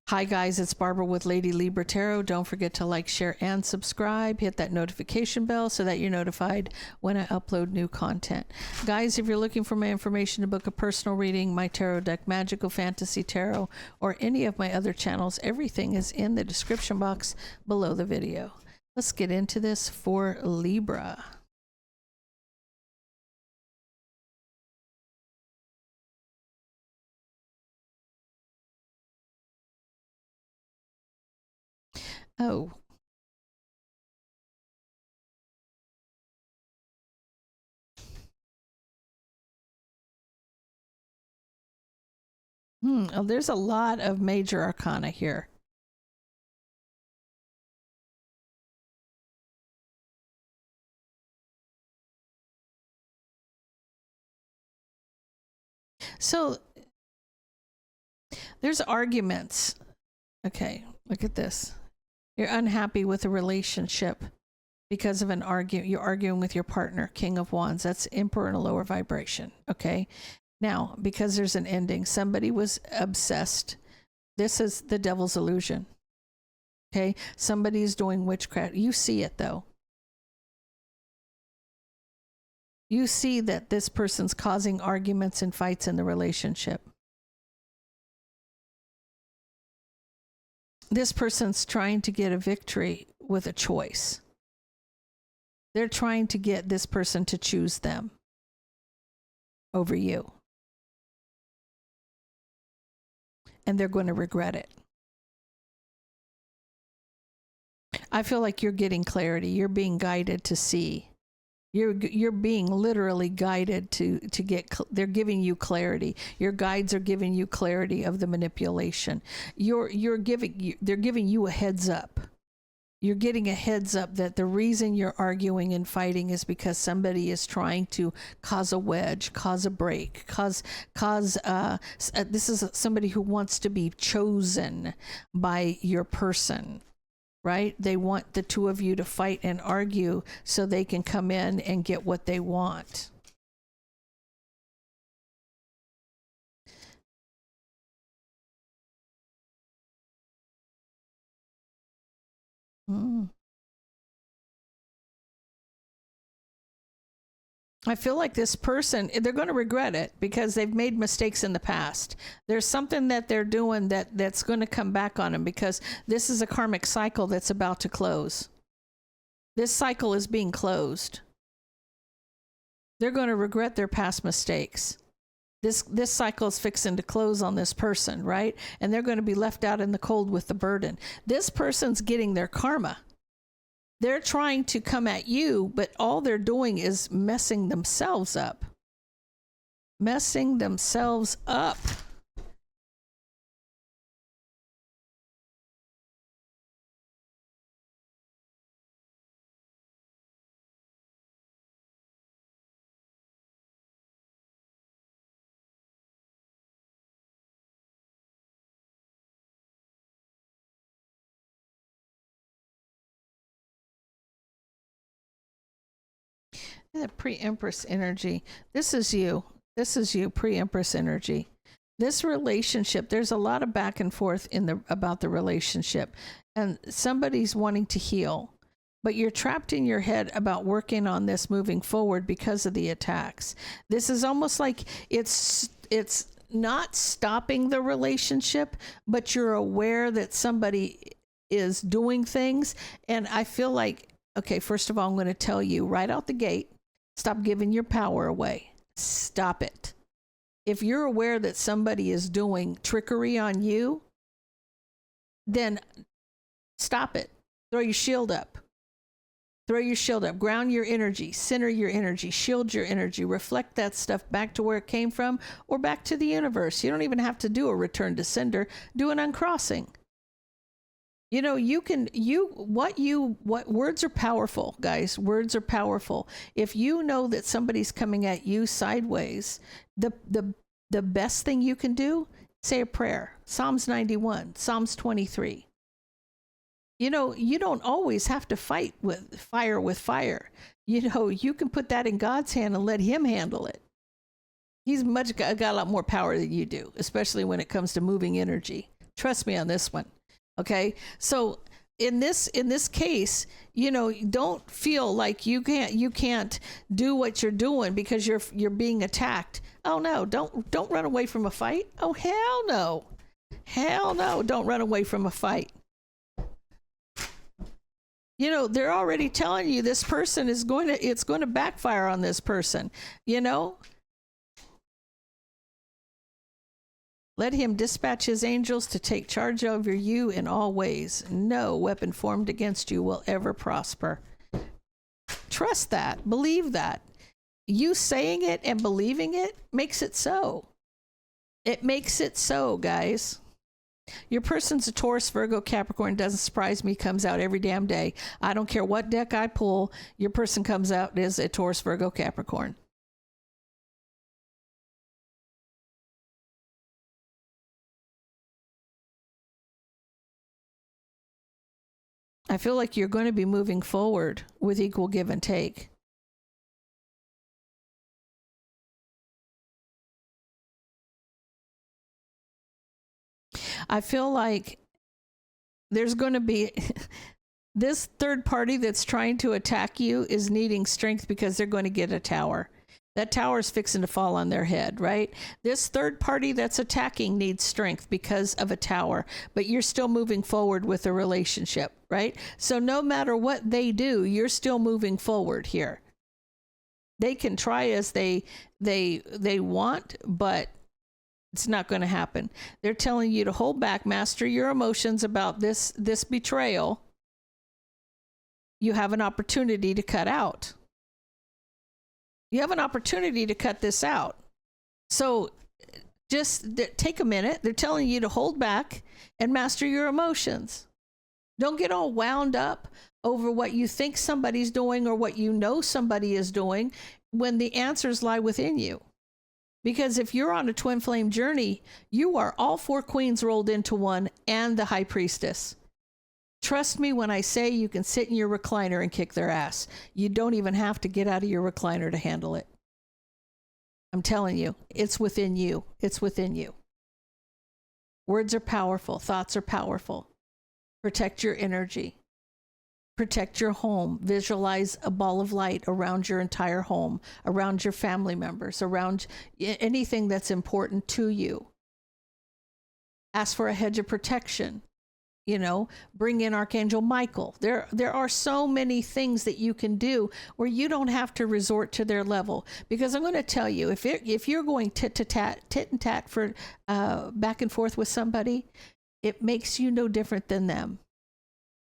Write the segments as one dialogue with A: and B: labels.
A: Hi guys, it's Barbara with Lady Libra Tarot. Don't forget to like, share, and subscribe. Hit that notification bell so that you're notified when I upload new content. Guys, if you're looking for my information to book a personal reading, my tarot deck, Magical Fantasy Tarot, or any of my other channels, everything is in the description box below the video. Let's get into this for Libra. Oh. Oh, there's a lot of major arcana here. So there's arguments. Okay, look at this. You're unhappy with a relationship because of an argument. You're arguing with your partner, King of Wands. That's Emperor in a lower vibration. Okay. Now, because there's an ending, somebody was obsessed. This is the devil's illusion. Okay. Somebody's doing witchcraft. You see it though. You see that this person's causing arguments and fights in the relationship. This person's trying to get a victory with a choice. They're trying to get this person to choose them over you. And they're going to regret it. I feel like you're getting clarity. You're being guided to see. You're being literally guided to get, they're giving you clarity. Your guides are giving you clarity of the manipulation. They're giving you a heads up. You're getting a heads up that the reason you're arguing and fighting is because somebody is trying to cause a wedge, cause a break, this is somebody who wants to be chosen by your person. Right? They want the two of you to fight and argue so they can come in and get what they want. I feel like this person, they're going to regret it because they've made mistakes in the past. There's something that they're doing that's going to come back on them because this is a karmic cycle that's about to close. This cycle is being closed. They're going to regret their past mistakes. This cycle is fixing to close on this person, right? And they're going to be left out in the cold with the burden. This person's getting their karma. They're trying to come at you, but all they're doing is messing themselves up. Messing themselves up. That pre-empress energy. This is you. This is you, pre-empress energy. This relationship, there's a lot of back and forth about the relationship. And somebody's wanting to heal. But you're trapped in your head about working on this moving forward because of the attacks. This is almost like it's not stopping the relationship, but you're aware that somebody is doing things. And I feel like, okay, first of all, I'm going to tell you right out the gate, stop giving your power away. Stop it. If you're aware that somebody is doing trickery on you, then stop it. Throw your shield up. Throw your shield up. Ground your energy. Center your energy. Shield your energy. Reflect that stuff back to where it came from or back to the universe. You don't even have to do a return to sender. Do an uncrossing. You know, what words are powerful, guys. Words are powerful. If you know that somebody's coming at you sideways, the best thing you can do, say a prayer. Psalms 91, Psalms 23. You know, you don't always have to fight with fire. You know, you can put that in God's hand and let him handle it. He's got a lot more power than you do, especially when it comes to moving energy. Trust me on this one. Okay. So in this case, you know, don't feel like you can't do what you're doing because you're being attacked. Oh no, don't run away from a fight. Oh hell no. Hell no, don't run away from a fight. You know, they're already telling you this person it's going to backfire on this person, you know? Let him dispatch his angels to take charge over you in all ways. No weapon formed against you will ever prosper. Trust that. Believe that. You saying it and believing it makes it so. It makes it so, guys. Your person's a Taurus, Virgo, Capricorn. Doesn't surprise me. Comes out every damn day. I don't care what deck I pull. Your person comes out as a Taurus, Virgo, Capricorn. I feel like you're going to be moving forward with equal give and take. I feel like there's going to be this third party that's trying to attack you is needing strength because they're going to get a tower. That tower is fixing to fall on their head, right? This third party that's attacking needs strength because of a tower, but you're still moving forward with the relationship, right? So no matter what they do, you're still moving forward here. They can try as they want, but it's not going to happen. They're telling you to hold back, master your emotions about this betrayal. You have an opportunity to cut out. You have an opportunity to cut this out. So just take a minute. They're telling you to hold back and master your emotions. Don't get all wound up over what you think somebody's doing or what you know somebody is doing when the answers lie within you. Because if you're on a twin flame journey, you are all four queens rolled into one and the high priestess. Trust me when I say you can sit in your recliner and kick their ass. You don't even have to get out of your recliner to handle it. I'm telling you, it's within you. It's within you. Words are powerful. Thoughts are powerful. Protect your energy. Protect your home. Visualize a ball of light around your entire home, around your family members, around anything that's important to you. Ask for a hedge of protection. You know, bring in Archangel Michael. There are so many things that you can do where you don't have to resort to their level. Because I'm going to tell you, if you're going tit and tat for back and forth with somebody, it makes you no different than them,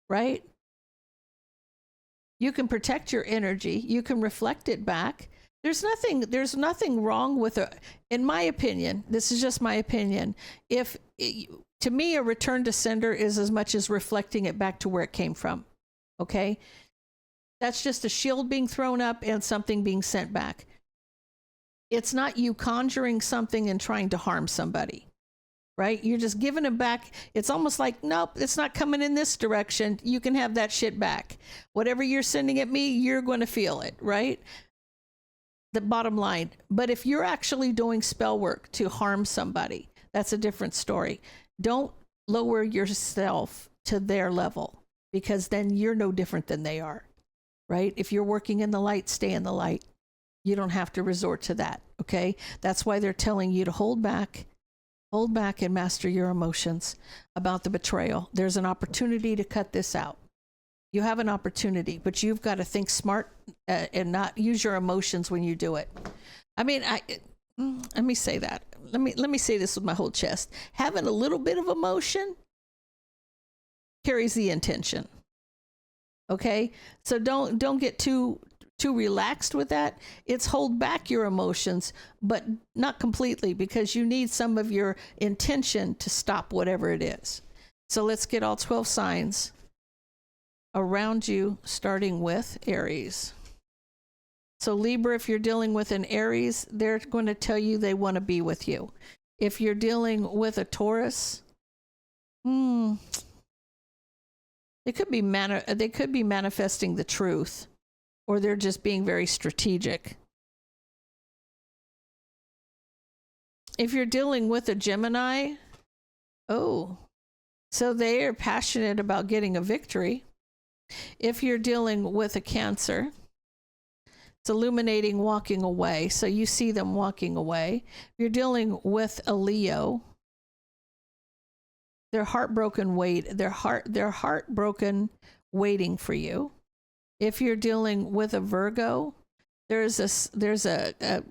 A: right? You can protect your energy. You can reflect it back. There's nothing wrong with in my opinion, this is just my opinion. To me, a return to sender is as much as reflecting it back to where it came from. Okay? That's just a shield being thrown up and something being sent back. It's not you conjuring something and trying to harm somebody, right? You're just giving it back. It's almost like, nope, it's not coming in this direction. You can have that shit back. Whatever you're sending at me, you're going to feel it, right? The bottom line. But if you're actually doing spell work to harm somebody, that's a different story. Don't lower yourself to their level, because then you're no different than they are, right? If you're working in the light, stay in the light. You don't have to resort to that, okay? That's why they're telling you to hold back and master your emotions about the betrayal. There's an opportunity to cut this out. You have an opportunity, but you've got to think smart and not use your emotions when you do it. I mean, let me say that. Let me say this with my whole chest. Having a little bit of emotion carries the intention. Okay? So don't get too relaxed with that. It's hold back your emotions, but not completely, because you need some of your intention to stop whatever it is. So let's get all 12 signs around you, starting with Aries. So Libra, if you're dealing with an Aries, they're going to tell you they want to be with you. If you're dealing with a Taurus, they could be manifesting the truth, or they're just being very strategic. If you're dealing with a Gemini, So they are passionate about getting a victory. If you're dealing with a Cancer, it's illuminating walking away. So you see them walking away. If you're dealing with a Leo, they're heartbroken they're heartbroken waiting for you. If you're dealing with a Virgo, there's a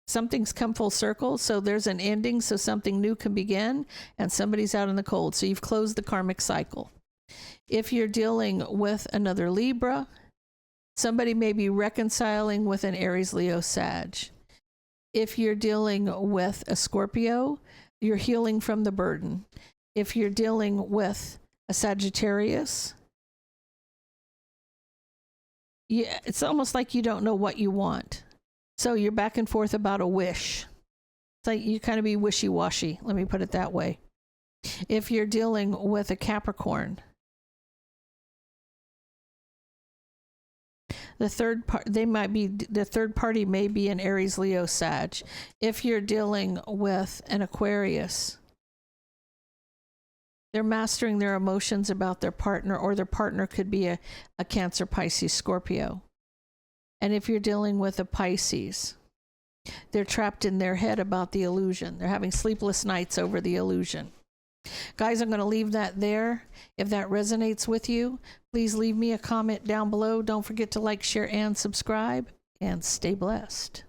A: something's come full circle, so there's an ending, so something new can begin, and somebody's out in the cold, so you've closed the karmic cycle. If you're dealing with another Libra, somebody may be reconciling with an Aries, Leo, Sag. If you're dealing with a Scorpio, you're healing from the burden. If you're dealing with a Sagittarius, it's almost like you don't know what you want. So you're back and forth about a wish. It's like you kind of be wishy-washy. Let me put it that way. If you're dealing with a Capricorn, the third party may be an Aries, Leo, Sag. If you're dealing with an Aquarius, they're mastering their emotions about their partner, or their partner could be a Cancer, Pisces, Scorpio. And if you're dealing with a Pisces, they're trapped in their head about the illusion. They're having sleepless nights over the illusion. Guys, I'm going to leave that there. If that resonates with you, please leave me a comment down below. Don't forget to like, share, and subscribe, and stay blessed.